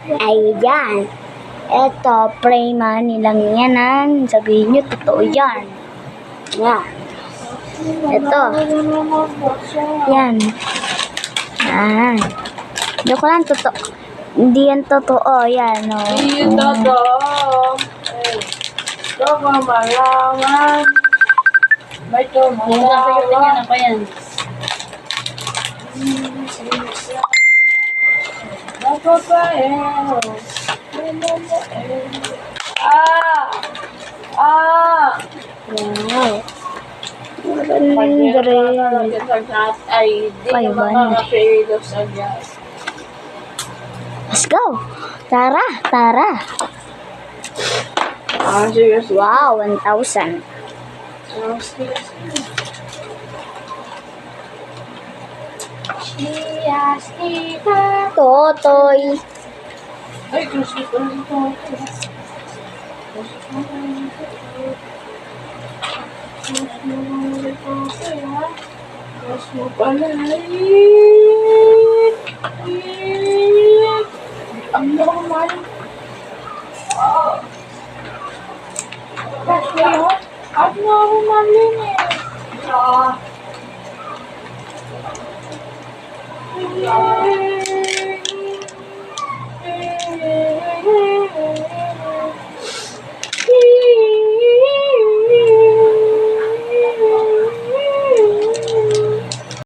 Ayan. Eto, pray money lang yan. Sabihin nyo, totoo yan. Yan. Eto. Yan. Yan. Joke lang, totoo. Hindi yan totoo. Yan, no. Hindi yun totoo. Baka malaman. Baito malaman. Ano yan? Napapaero. Wow. Maganda rin. Ay, di Ay, ka ba? makakapilo sa gas. Let's go. Tara, tara. Serious. Wow, 1,000. Totoy. Ay, kasi ko rin ito. Mas mo pala. Ang normal. Mas mo yun? Ang normal yun eh.